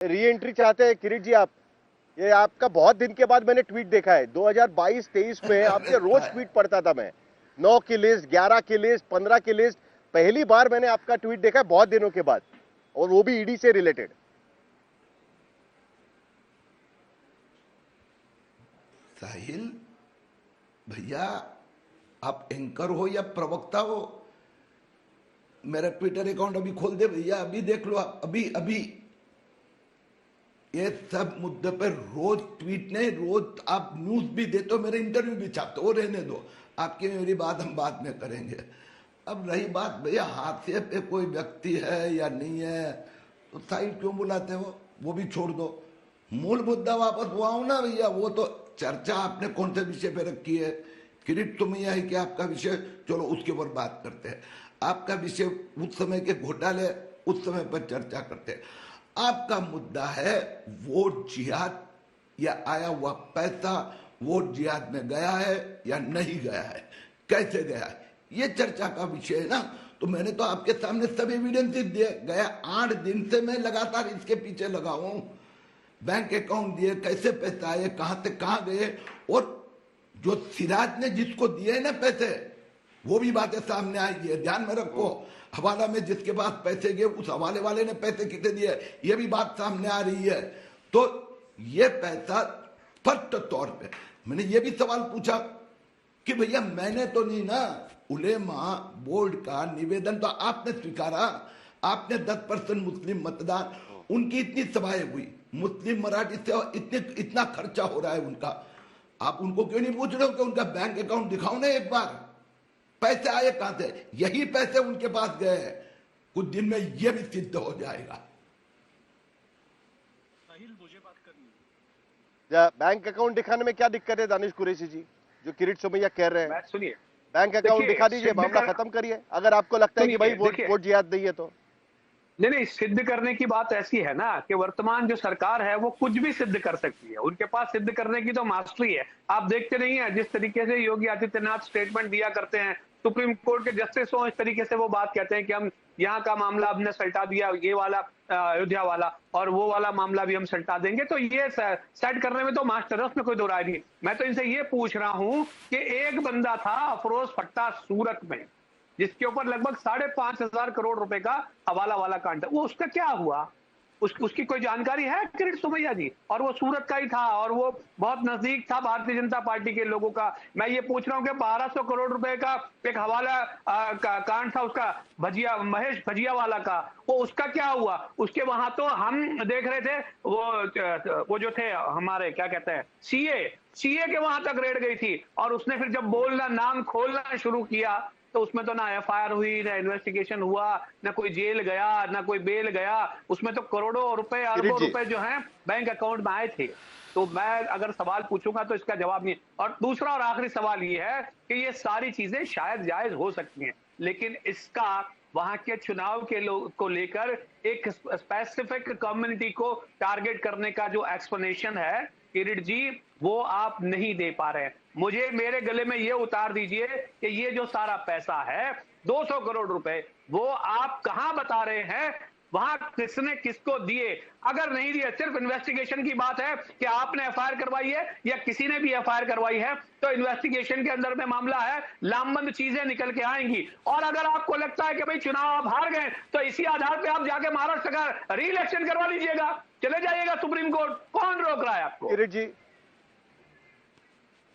Re entry चाहते हैं किरीट जी आप? ये आपका बहुत दिन के बाद मैंने ट्वीट देखा है। 2022-23 में आपके रोज ट्वीट पढ़ता था मैं, 9 की लिस्ट, 11 की लिस्ट, 15 की लिस्ट। पहली बार मैंने आपका ट्वीट देखा है बहुत दिनों के बाद, और वो भी ईडी से रिलेटेड। साहिल भैया, आप एंकर हो या प्रवक्ता हो? मेरा ट्विटर अकाउंट अभी खोल दे भैया, अभी देख लो आप, अभी अभी। ये सब मुद्दे पर रोज ट्वीट नहीं, रोज आप न्यूज भी देते हो, मेरे इंटरव्यू भी छापते हो। रहने दो, आपकी मेरी बात हम बाद में करेंगे। अब रही बात भैया हादसे पे कोई व्यक्ति है या नहीं है, तो साइड क्यों बुलाते हो, वो भी छोड़ दो। मूल मुद्दा वापस वो आओ ना भैया। वो तो चर्चा आपने कौन से विषय पे रखी है? किरीट सुमैया है कि आपका विषय? चलो उसके ऊपर बात करते हैं। आपका विषय उस समय के घोटाले, उस समय पर चर्चा करते हैं। आपका मुद्दा है वोट जिहाद या आया हुआ पैसा वोट जिहाद में गया है या नहीं गया है, कैसे गया है, ये चर्चा का विषय है ना। तो मैंने तो आपके सामने सब एविडेंसेस दिए। गया 8 दिन से मैं लगातार इसके पीछे लगा हूं। बैंक अकाउंट दिए, कैसे पैसे आए, कहां से कहां गए, और जो सिराज ने जिसको दिए ना पैसे, वो भी बातें सामने आई है, ध्यान में रखो। हवाला में जिसके पास पैसे गए, उस हवाले वाले ने पैसे कितने दिए, ये भी बात सामने आ रही है। तो ये पैसा स्पष्ट तौर पे मैंने ये भी सवाल पूछा कि भैया मैंने तो नहीं ना, उलेमा बोर्ड का निवेदन तो आपने स्वीकारा, आपने 10% मुस्लिम मतदान, उनकी इतनी सभाएं हुई, मुस्लिम मराठी से इतना खर्चा हो रहा है उनका, आप उनको क्यों नहीं पूछ रहे हो कि उनका बैंक अकाउंट दिखाओ ना एक बार, पैसे आए कहां से? यही पैसे उनके पास गए हैं। कुछ दिन में यह भी सिद्ध हो जाएगा। मुझे बात करनी है। बैंक अकाउंट दिखाने में क्या दिक्कत है दानिश कुरैशी जी, जो किरीट सुमैया कह रहे हैं? सुनिए, बैंक अकाउंट दिखा दीजिए, मामला खत्म करिए, अगर आपको लगता है कि भाई वोट जिहाद नहीं है तो। नहीं, सिद्ध करने की बात ऐसी है ना कि वर्तमान जो सरकार है वो कुछ भी सिद्ध कर सकती है। उनके पास सिद्ध करने की तो मास्टरी है। आप देखते नहीं है जिस तरीके से योगी आदित्यनाथ स्टेटमेंट दिया करते हैं, सुप्रीम कोर्ट के जस्टिस हो, इस तरीके से वो बात कहते हैं कि हम यहाँ का मामला हमने सल्टा दिया, ये वाला अयोध्या वाला, और वो वाला मामला भी हम सल्टा देंगे। तो ये सेट करने में तो मास्टर है, उसमें कोई दो राय नहीं। मैं तो इनसे ये पूछ रहा हूं कि एक बंदा था अफरोज फट्टा सूरत में, जिसके ऊपर लगभग 5,500 करोड़ रुपए का हवाला वाला कांड, वो उसका क्या हुआ? उसकी कोई जानकारी है किरीट सुमैया जी? और वो सूरत का ही था और वो बहुत नजदीक था भारतीय जनता पार्टी के लोगों का। मैं ये पूछ रहा हूँ कि 1200 करोड़ रुपए का एक हवाला कांड था उसका, भजिया, महेश भजिया वाला का, वो उसका क्या हुआ? उसके वहां तो हम देख रहे थे वो जो थे हमारे क्या कहते हैं सीए के वहां तक रेड गई थी, और उसने फिर जब बोलना, नाम खोलना शुरू किया, तो उसमें तो ना एफआईआर हुई, ना इन्वेस्टिगेशन हुआ, ना कोई जेल गया, ना कोई बेल गया। उसमें तो करोड़ों रुपए, अरबों रुपए जो हैं बैंक अकाउंट में आए थे। तो मैं अगर सवाल पूछूंगा तो इसका जवाब नहीं। और दूसरा और आखिरी सवाल ये है कि ये सारी चीजें शायद जायज हो सकती हैं, लेकिन इसका वहां के चुनाव के लोग को लेकर एक स्पेसिफिक कम्युनिटी को टारगेट करने का जो एक्सप्लेनेशन है किरीट जी, वो आप नहीं दे पा रहे हैं। मुझे मेरे गले में ये उतार दीजिए कि ये जो सारा पैसा है 200 करोड़ रुपए, वो आप कहां बता रहे हैं, वहां किसने किसको दिए? अगर नहीं दिए, सिर्फ इन्वेस्टिगेशन की बात है कि आपने एफआईआर करवाई है या किसी ने भी एफआईआर करवाई है, तो इन्वेस्टिगेशन के अंदर में मामला है, लामबंद चीजें निकल के आएंगी। और अगर आपको लगता है कि भाई चुनाव आप हार गए, तो इसी आधार पे आप जाके महाराष्ट्र का री इलेक्शन करवा लीजिएगा, चले जाइएगा सुप्रीम कोर्ट, कौन रोक रहा है आपको?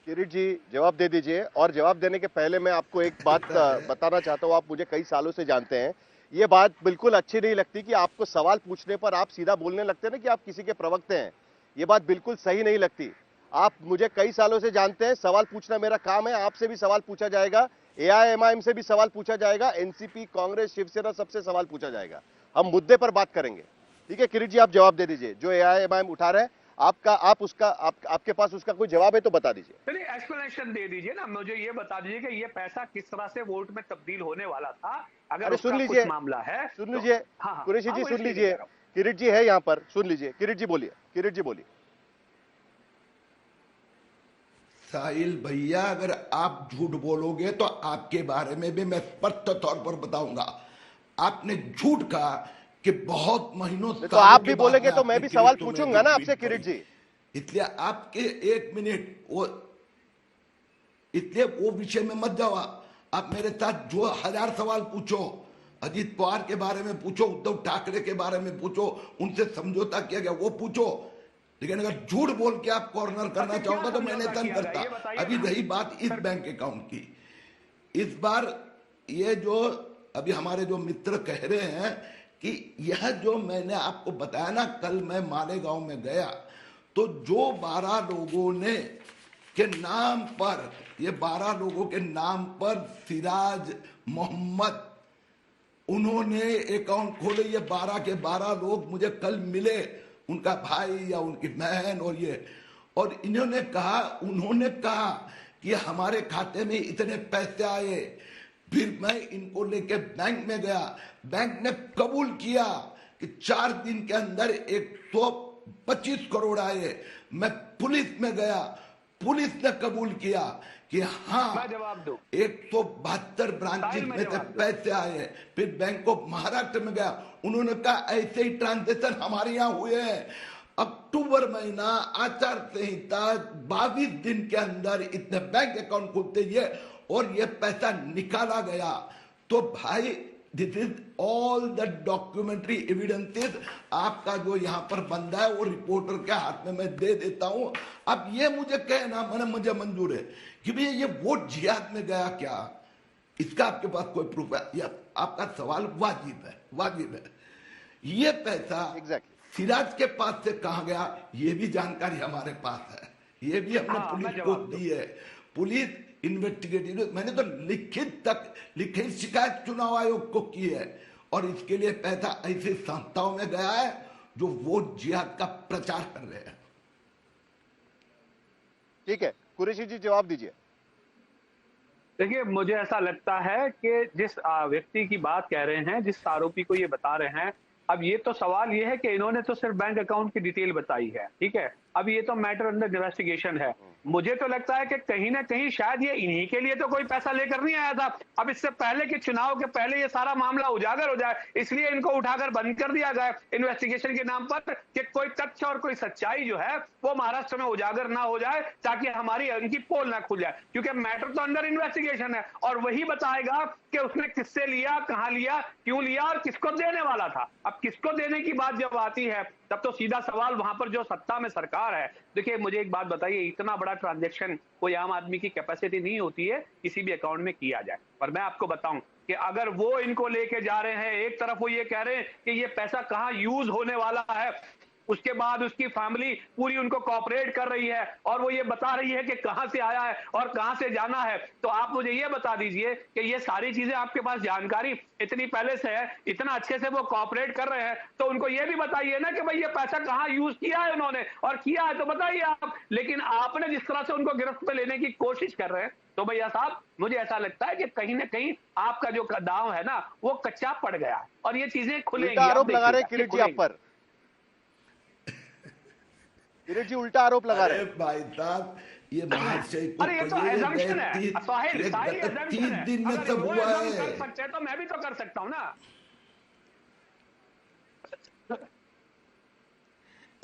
किरीट जी जवाब दे दीजिए। और जवाब देने के पहले मैं आपको एक बात बताना चाहता हूं। आप मुझे कई सालों से जानते हैं, ये बात बिल्कुल अच्छी नहीं लगती कि आपको सवाल पूछने पर आप सीधा बोलने लगते हैं ना कि आप किसी के प्रवक्ते हैं। ये बात बिल्कुल सही नहीं लगती। आप मुझे कई सालों से जानते हैं, सवाल पूछना मेरा काम है, आपसे भी सवाल पूछा जाएगा, एआईएमआईएम से भी सवाल पूछा जाएगा, एनसीपी, कांग्रेस, शिवसेना, सबसे सवाल पूछा जाएगा। हम मुद्दे पर बात करेंगे, ठीक है? किरीट जी आप जवाब दे दीजिए, जो एआईएमआईएम उठा रहे हैं आपके पास उसका कोई जवाब है तो बता दीजिए। चलिए एक्सप्लेनेशन दे दीजिए ना, मुझे ये बता दीजिए कि ये पैसा किस तरह से वोट में तब्दील होने वाला था, अगर सुन उसका लीजिए, कुछ मामला है। सुन लीजिए कुरैशी जी, सुन लीजिए, किरीट जी है यहाँ पर, सुन लीजिए। किरीट जी बोलिए, किरीट जी बोलिए। साहिल भैया, अगर आप झूठ बोलोगे तो आपके बारे में भी मैं स्पष्ट तौर पर बताऊंगा। आपने झूठ कहा कि बहुत महीनों तो आप भी के बाद बोलेंगे तो मैं आपने भी सवाल किरीट को पूछूंगा ना मैंने आपसे ट्वीट किरीट करी। जी। इसलिए आपके 1 मिनट इसलिए वो विषय में मत जाओ। आप मेरे साथ जो 1000 सवाल पूछो, अजीत पवार के बारे में पूछो, उद्धव ठाकरे के बारे में पूछो, उनसे समझौता किया गया वो पूछो, लेकिन अगर झूठ बोल के आप कॉर्नर करना चाहोगे तो मैं नहीं करता। अभी रही बात इस बैंक अकाउंट की, इस बार ये जो अभी हमारे जो मित्र कह रहे हैं कि यह जो मैंने आपको बताया ना, कल मैं मालेगांव में गया तो जो 12 लोगों ने के नाम पर, ये 12 लोगों के नाम पर सिराज मोहम्मद उन्होंने अकाउंट खोले, ये 12 के 12 लोग मुझे कल मिले, उनका भाई या उनकी बहन और ये, और इन्होंने कहा कि हमारे खाते में इतने पैसे आए। फिर मैं इनको लेके बैंक में गया, बैंक ने कबूल किया कि 4 दिन के अंदर 125 करोड़ आए। मैं पुलिस में गया, पुलिस ने कबूल किया कि हाँ मैं जवाब दूं, 172 ब्रांचेस में से पैसे आए। फिर बैंक ऑफ महाराष्ट्र में गया, उन्होंने कहा ऐसे ही ट्रांजेक्शन हमारे यहाँ हुए हैं। अक्टूबर महीना आचार संहिता 22 दिन के अंदर इतने बैंक अकाउंट खुलते ये और ये पैसा निकाला गया। तो भाई this is all the documentary evidences. आपका जो यहाँ पर बंदा है वो रिपोर्टर के हाथ में मैं दे देता हूं। अब ये मुझे कहना मुझे मंजूर है कि भैया ये वोट जिहाद में गया क्या, इसका आपके पास कोई प्रूफ है? या आपका सवाल वाजिब है। ये पैसा सिराज के पास से कहां गया ये भी जानकारी हमारे पास है, ये भी हमने पुलिस को दी है। पुलिस इन्वेस्टिगेटिव, मैंने तो लिखित शिकायत चुनाव आयोग को की है, और इसके लिए पैसा ऐसी संस्थाओं में गया है जो वोट जिहाद का प्रचार कर रहे हैं। ठीक है, कुरैशी जी जवाब दीजिए। देखिए, मुझे ऐसा लगता है कि जिस व्यक्ति की बात कह रहे हैं, जिस आरोपी को ये बता रहे हैं, अब ये तो सवाल ये है कि इन्होंने तो सिर्फ बैंक अकाउंट की डिटेल बताई है, ठीक है। अब ये तो मैटर अंडर इन्वेस्टिगेशन है। मुझे तो लगता है कि कहीं ना कहीं शायद ये इन्हीं के लिए तो कोई पैसा लेकर नहीं आया था। अब इससे पहले कि चुनाव के पहले ये सारा मामला उजागर हो जाए, इसलिए इनको उठाकर बंद कर दिया गया इन्वेस्टिगेशन के नाम पर, कि कोई तथ्य और कोई सच्चाई जो है वो महाराष्ट्र में उजागर ना हो जाए, ताकि हमारी इनकी पोल ना खुल जाए। क्योंकि मैटर तो अंडर इन्वेस्टिगेशन है और वही बताएगा कि उसने किससे लिया, कहां लिया, क्यों लिया और किसको देने वाला था। अब किसको देने की बात जब आती है तब तो सीधा सवाल वहां पर जो सत्ता में सरकार है। देखिए, मुझे एक बात बताइए, इतना बड़ा ट्रांजैक्शन कोई आम आदमी की कैपेसिटी नहीं होती है किसी भी अकाउंट में किया जाए। पर मैं आपको बताऊं कि अगर वो इनको लेके जा रहे हैं, एक तरफ वो ये कह रहे हैं कि ये पैसा कहां यूज होने वाला है, उसके बाद उसकी फैमिली पूरी उनको कोऑपरेट कर रही है और वो ये बता रही है कि कहां से आया है और कहां से जाना है, तो आप मुझे ये बता दीजिए कि ये सारी चीजें आपके पास जानकारी इतनी पहले से है, इतना अच्छे से वो कोऑपरेट कर रहे हैं, तो उनको ये भी बताइए ना कि भाई ये पैसा कहां यूज किया है उन्होंने, और किया है तो बताइए आप। लेकिन आपने जिस तरह से उनको गिरफ्त में लेने की कोशिश कर रहे हैं, तो भैया साहब मुझे ऐसा लगता है कि कहीं ना कहीं आपका जो दांव है ना वो कच्चा पड़ गया है और ये चीजें खुलेंगी। आरोप लगा रहे किरीट जी आप पर, किरीट जी उल्टा आरोप लगा रहे हैं। भाई साहब ये महाशय को अरे ये तो assumption है, 30 दिन में सब हुआ है। कर सकते हैं तो मैं भी तो कर सकता हूं ना।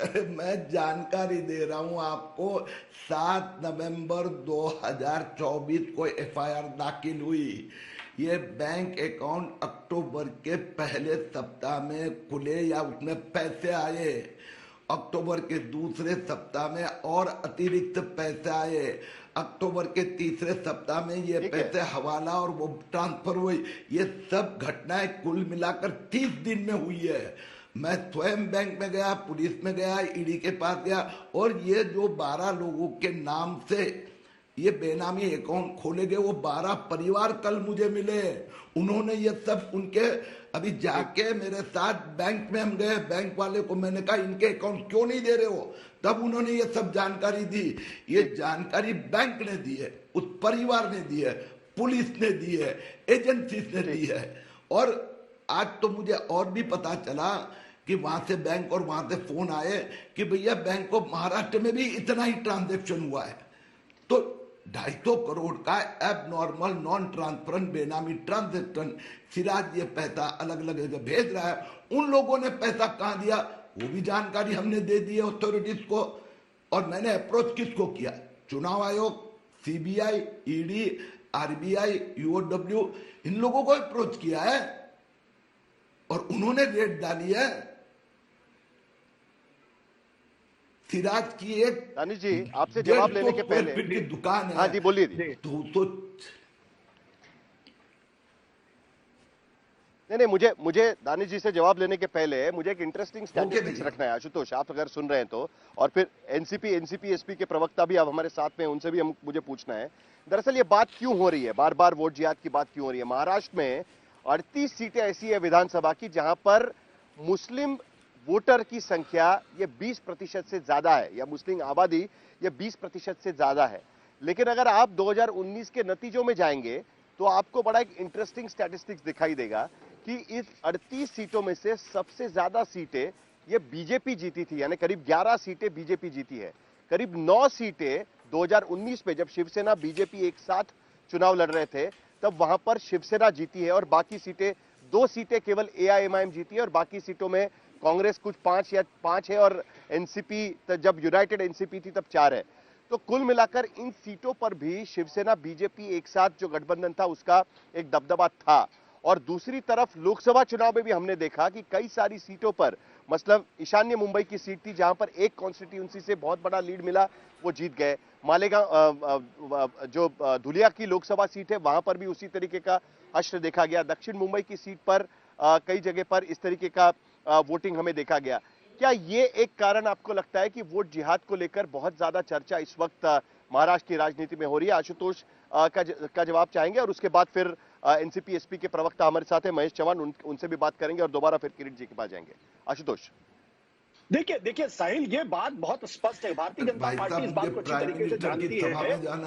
अरे मैं जानकारी दे रहा हूं आपको, 7 नवंबर 2024 को एफआईआर दाखिल हुई। ये बैंक अकाउंट अक्टूबर के पहले सप्ताह में खुले या उसमें पैसे आए, अक्टूबर के दूसरे सप्ताह में और अतिरिक्त पैसे आए, अक्टूबर के तीसरे सप्ताह में ये पैसे हवाला और वो ट्रांसफर हुई। ये सब घटनाएं कुल मिलाकर 30 दिन में हुई है। मैं स्वयं बैंक में गया, पुलिस में गया, ईडी के पास गया, और ये जो 12 लोगों के नाम से ये बेनामी अकाउंट खोले गए, वो 12 परिवार कल मुझे मिले। उन्होंने ये सब उनके अभी जाके मेरे साथ बैंक में हम गए, बैंक वाले को मैंने कहा इनके अकाउंट क्यों नहीं दे रहे हो, तब उन्होंने ये सब जानकारी दी। ये जानकारी बैंक ने दी है, उस परिवार ने दी है, पुलिस ने दी है, एजेंसीज ने दी है। और आज तो मुझे और भी पता चला कि वहां से बैंक और वहां से फोन आए कि भैया बैंक ऑफ महाराष्ट्र में भी इतना ही ट्रांजैक्शन हुआ है। तो 250 करोड़ का एब नॉर्मल नॉन ट्रांसपेरेंट बेनामी ट्रांजैक्शन सिराज ये पैसा अलग अलग जगह भेज रहा है, उन लोगों ने पैसा कहां दिया वो भी जानकारी हमने दे दी है अथॉरिटीज को। और मैंने अप्रोच किसको किया, चुनाव आयोग, सीबीआई, ईडी, आरबीआई, यूओडब्ल्यू, इन लोगों को अप्रोच किया है और उन्होंने रेड डाली है। सिराज की एक दानिश जी आपसे जवाब लेने के पहले की दुकान है। हाँ जी बोलिए जी। तो नहीं, मुझे दानिश जी से जवाब लेने के पहले मुझे एक इंटरेस्टिंग स्टैटिस्टिक्स रखना है आशुतोष, आप अगर सुन रहे हैं तो। और फिर एनसीपी के प्रवक्ता भी अब हमारे साथ में, उनसे भी मुझे पूछना है दरअसल ये बात क्यों हो रही है, बार बार वोट जिहाद की बात क्यों हो रही है। महाराष्ट्र में 38 सीटें ऐसी है विधानसभा की जहां पर मुस्लिम वोटर की संख्या ये 20% से ज्यादा है, या मुस्लिम आबादी ये 20% से ज्यादा है। लेकिन अगर आप 2019 के नतीजों में जाएंगे तो आपको बड़ा एक इंटरेस्टिंग स्टैटिस्टिक्स दिखाई देगा कि इस 38 सीटों में से सबसे ज्यादा सीटें ये बीजेपी जीती थी, यानी करीब 11 सीटें बीजेपी जीती है। करीब 9 सीटें 2019 में जब शिवसेना बीजेपी एक साथ चुनाव लड़ रहे थे तब वहां पर शिवसेना जीती है, और बाकी सीटें 2 सीटें केवल एआईएमआईएम जीती है और बाकी सीटों में कांग्रेस कुछ 5 है और एनसीपी, जब यूनाइटेड एनसीपी थी तब 4 है। तो कुल मिलाकर इन सीटों पर भी शिवसेना बीजेपी एक साथ जो गठबंधन था उसका एक दबदबा था। और दूसरी तरफ लोकसभा चुनाव में भी हमने देखा कि कई सारी सीटों पर, मतलब ईशान्य मुंबई की सीट थी जहां पर एक कॉन्स्टिट्यूंसी से बहुत बड़ा लीड मिला, वो जीत गए। मालेगांव जो धुलिया की लोकसभा सीट है वहां पर भी उसी तरीके का हश्र देखा गया। दक्षिण मुंबई की सीट पर कई जगह पर इस तरीके का वोटिंग हमें देखा गया। क्या ये एक कारण आपको लगता है कि वोट जिहाद को लेकर बहुत ज्यादा चर्चा इस वक्त महाराष्ट्र की राजनीति में हो रही है? आशुतोष का जवाब चाहेंगे और उसके बाद फिर एनसीपी एसपी के प्रवक्ता हमारे साथ है महेश चौहान, उनसे भी बात करेंगे और दोबारा फिर किरीट जी के पास जाएंगे। आशुतोष देखिए साहिल, ये बात बहुत स्पष्ट है। भारतीय जनता पार्टी इस बात को अच्छी तरीके से जानती है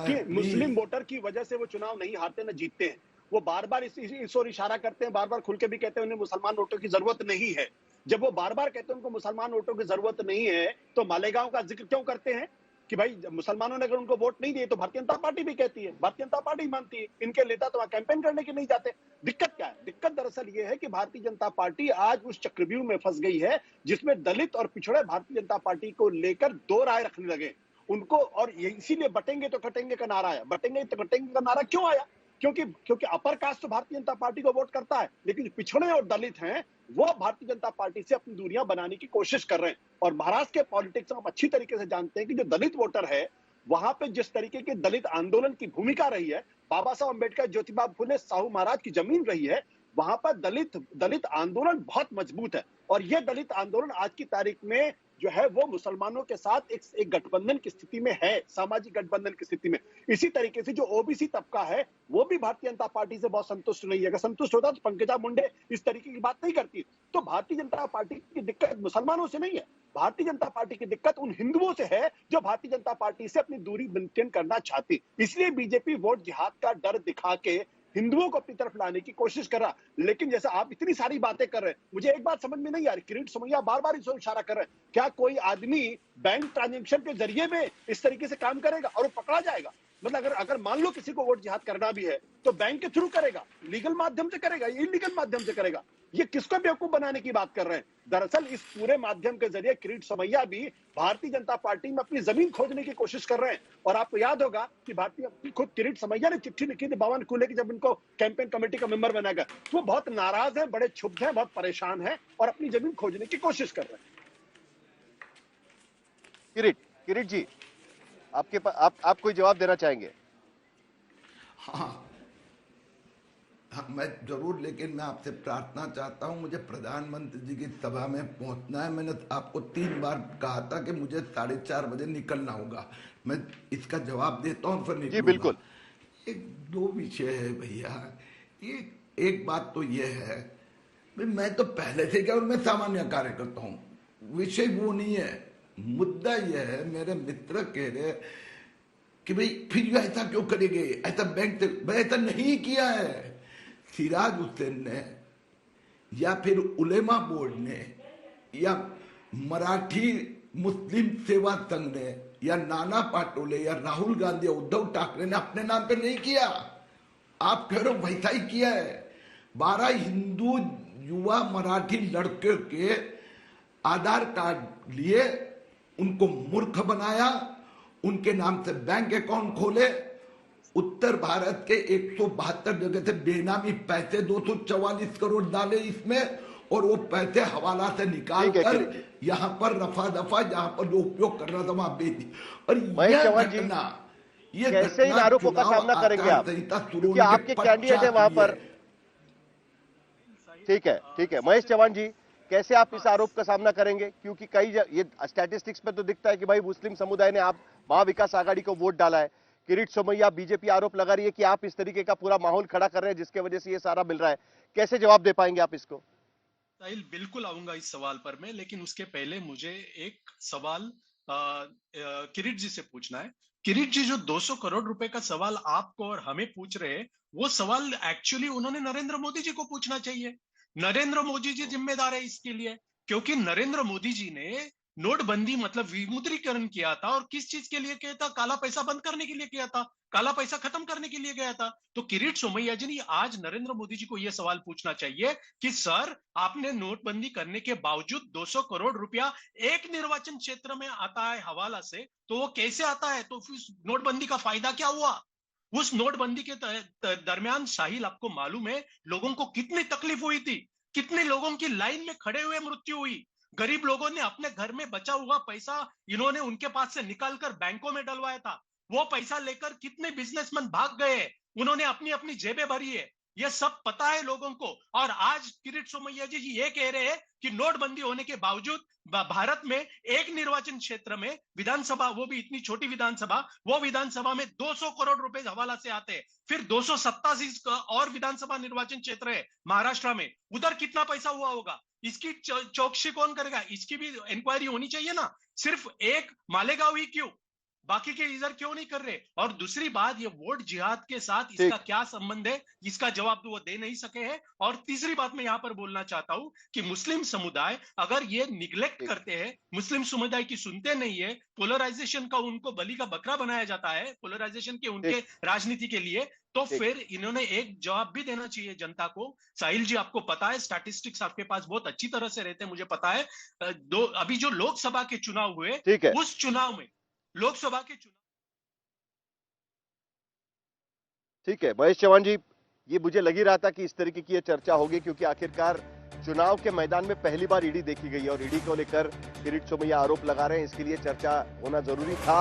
कि मुस्लिम वोटर की वजह से वो चुनाव नहीं हारते न जीतते हैं। वो बार बार इस ओर इशारा करते हैं, बार बार खुल के भी कहते हैं उन्हें मुसलमान वोटों की जरूरत नहीं है। जब वो बार बार कहते हैं उनको मुसलमान वोटों की जरूरत नहीं है तो मालेगांव का जिक्र क्यों करते हैं कि भाई मुसलमानों ने अगर उनको वोट नहीं दिए तो भारतीय जनता पार्टी भी कहती है, भारतीय जनता पार्टी मानती है, इनके नेता तो वहां कैंपेन करने के नहीं जाते। दिक्कत क्या है? दिक्कत दरअसल ये है कि भारतीय जनता पार्टी आज उस चक्रव्यूह में फंस गई है जिसमें दलित और पिछड़े भारतीय जनता पार्टी को लेकर दो राय रखने लगे उनको। और इसीलिए बटेंगे तो कटेंगे का नारा आया। बटेंगे तो कटेंगे का नारा क्यों आया? क्योंकि अपर कास्ट तो भारतीय जनता पार्टी को वोट करता है, लेकिन पिछड़े और दलित हैं वो भारतीय जनता पार्टी से अपनी दूरियां बनाने की कोशिश कर रहे हैं। और महाराष्ट्र के पॉलिटिक्स में आप अच्छी तरीके से जानते हैं कि जो दलित वोटर है वहां पे जिस तरीके के दलित आंदोलन की भूमिका रही है, बाबा साहब अम्बेडकर, ज्योतिबा फुले, साहू महाराज की जमीन रही है, वहां पर दलित आंदोलन बहुत मजबूत है। और यह दलित आंदोलन आज की तारीख में जो है वो मुसलमानों के साथ एक गठबंधन की स्थिति में है, सामाजिक गठबंधन की स्थिति में। इसी तरीके से जो ओबीसी तबका है वो भी भारतीय जनता पार्टी से बहुत संतुष्ट नहीं है। अगर संतुष्ट होता तो पंकजा मुंडे इस तरीके की बात नहीं करती। तो भारतीय जनता पार्टी की दिक्कत मुसलमानों से नहीं है, भारतीय जनता पार्टी की दिक्कत उन हिंदुओं से है जो भारतीय जनता पार्टी से अपनी दूरी मेंटेन करना चाहती। इसलिए बीजेपी वोट जिहाद का डर दिखा के हिंदुओं को अपनी तरफ लाने की कोशिश कर रहा। लेकिन जैसे आप इतनी सारी बातें कर रहे हैं, मुझे एक बात समझ में नहीं आ रही, किरीट सोमैया बार बार इस ओर इशारा कर रहे हैं, क्या कोई आदमी बैंक ट्रांजैक्शन के जरिए में इस तरीके से काम करेगा और वो पकड़ा जाएगा? मतलब अगर मान लो किसी को वोट जिहाद करना भी है तो बैंक के थ्रू करेगा, लीगल माध्यम से करेगा, इलीगल माध्यम से करेगा? ये किसको बेवकूफ बनाने की बात कर रहे हैं? दरअसल इस पूरे माध्यम के जरिए किरीट सोमैया भी भारतीय जनता पार्टी में अपनी जमीन खोजने की कोशिश कर रहे हैं। और आपको याद होगा कि भारतीय खुद किरीट सोमैया ने चिट्ठी लिखी थी बावन कुले की, जब इनको कैंपेन कमेटी का मेंबर बनाया गया, तो वो बहुत नाराज है, बड़े क्षुब्ध हैं, बहुत परेशान है और अपनी जमीन खोजने की कोशिश कर रहे हैं। किरीट जी आपके पास आप कोई जवाब देना चाहेंगे? हाँ, मैं जरूर, लेकिन मैं आपसे प्रार्थना चाहता हूं, मुझे प्रधानमंत्री जी की सभा में पहुंचना है। मैंने आपको 3 बार कहा था कि मुझे 4:30 बजे निकलना होगा। मैं इसका जवाब देता हूं फिर निकलूंगा। जी बिल्कुल। एक 2 विषय है भैया। एक बात तो ये है, मैं तो पहले से क्या, और मैं सामान्य कार्यकर्ता हूँ, विषय वो नहीं है। मुद्दा यह है, मेरे मित्र कह रहे कि भाई फिर ऐसा क्यों करेंगे, ऐसा बैंक से, ऐसा नहीं किया है। सिराज हुसैन ने या फिर उलेमा बोर्ड ने या मराठी मुस्लिम सेवा संघ ने या नाना पाटोले या राहुल गांधी या उद्धव ठाकरे ने अपने नाम पे नहीं किया। आप कह रहे हो वैसा ही किया है। 12 हिंदू युवा मराठी लड़के के आधार कार्ड लिए, उनको मूर्ख बनाया, उनके नाम से बैंक अकाउंट खोले, उत्तर भारत के 172 जगह से बेनामी पैसे 244 करोड़ डाले इसमें, और वो पैसे हवाला से निकाल कर यहाँ पर रफा दफा जहाँ पर जो उपयोग कर रहा था वहां बेच दी। और ये कैसे इन आरोपों का सामना करेंगे आप, क्योंकि आपके कैंडिडेट है वहां पर। ठीक है महेश चौहान जी, कैसे आप इस आरोप का सामना करेंगे, क्योंकि कई ये स्टैटिस्टिक्स में तो दिखता है कि भाई मुस्लिम समुदाय ने आप महाविकास आघाड़ी को वोट डाला है। किरीट सोमैया बीजेपी आरोप लगा रही है कि आप इस तरीके का पूरा माहौल खड़ा कर रहे हैं जिसके वजह से ये सारा मिल रहा है, कैसे जवाब दे पाएंगे आप इसको? साहिल, बिल्कुल आऊंगा इस सवाल पर मैं, लेकिन उसके पहले मुझे एक सवाल किरीट जी से पूछना है। किरीट जी, जो 200 करोड़ रुपए का सवाल आपको और हमें पूछ रहे हैं, वो सवाल एक्चुअली उन्होंने नरेंद्र मोदी जी को पूछना चाहिए। नरेंद्र मोदी जी जिम्मेदार है इसके लिए, क्योंकि नरेंद्र मोदी जी ने नोटबंदी मतलब विमुद्रीकरण किया था, और किस चीज के लिए किया था? काला पैसा बंद करने के लिए किया था, काला पैसा खत्म करने के लिए गया था। तो किरीट सोमैया जी ने आज नरेंद्र मोदी जी को यह सवाल पूछना चाहिए कि सर, आपने नोटबंदी करने के बावजूद 200 करोड़ रुपया एक निर्वाचन क्षेत्र में आता है हवाला से, तो वो कैसे आता है? तो फिर नोटबंदी का फायदा क्या हुआ? उस नोटबंदी के दरमियान साहिल, आपको मालूम है लोगों को कितनी तकलीफ हुई थी, कितने लोगों की लाइन में खड़े हुए मृत्यु हुई। गरीब लोगों ने अपने घर में बचा हुआ पैसा इन्होंने उनके पास से निकालकर बैंकों में डलवाया था। वो पैसा लेकर कितने बिजनेसमैन भाग गए, उन्होंने अपनी अपनी जेबें भरी है, ये सब पता है लोगों को। और आज किरीट सोमैया जी ये कह रहे हैं कि नोटबंदी होने के बावजूद भारत में एक निर्वाचन क्षेत्र में विधानसभा, वो भी इतनी छोटी विधानसभा, वो विधानसभा में 200 करोड़ रुपए हवाला से आते हैं। फिर 287 और विधानसभा निर्वाचन क्षेत्र है महाराष्ट्र में, उधर कितना पैसा हुआ होगा? इसकी चौकसी कौन करेगा? इसकी भी इंक्वायरी होनी चाहिए ना। सिर्फ एक मालेगांव ही क्यों, बाकी के इधर क्यों नहीं कर रहे? और दूसरी बात, ये वोट जिहाद के साथ इसका क्या संबंध है, इसका जवाब तो वो दे नहीं सके हैं। और तीसरी बात मैं यहां पर बोलना चाहता हूं कि मुस्लिम समुदाय अगर ये निग्लेक्ट करते हैं, मुस्लिम समुदाय की सुनते नहीं है, पोलराइजेशन का उनको बलि का बकरा बनाया जाता है, पोलराइजेशन के उनके राजनीति के लिए, तो फिर इन्होंने एक जवाब भी देना चाहिए जनता को। साहिल जी, आपको पता है स्टैटिस्टिक्स आपके पास बहुत अच्छी तरह से रहते हैं, मुझे पता है। अभी जो लोकसभा के चुनाव हुए, उस चुनाव में, लोकसभा के चुनाव, ठीक है महेश चौहान जी, ये मुझे लग ही रहा था कि इस तरीके की ये चर्चा होगी, क्योंकि आखिरकार चुनाव के मैदान में पहली बार ईडी देखी गई और ईडी को लेकर किरीट सोमैया आरोप लगा रहे हैं, इसके लिए चर्चा होना जरूरी था।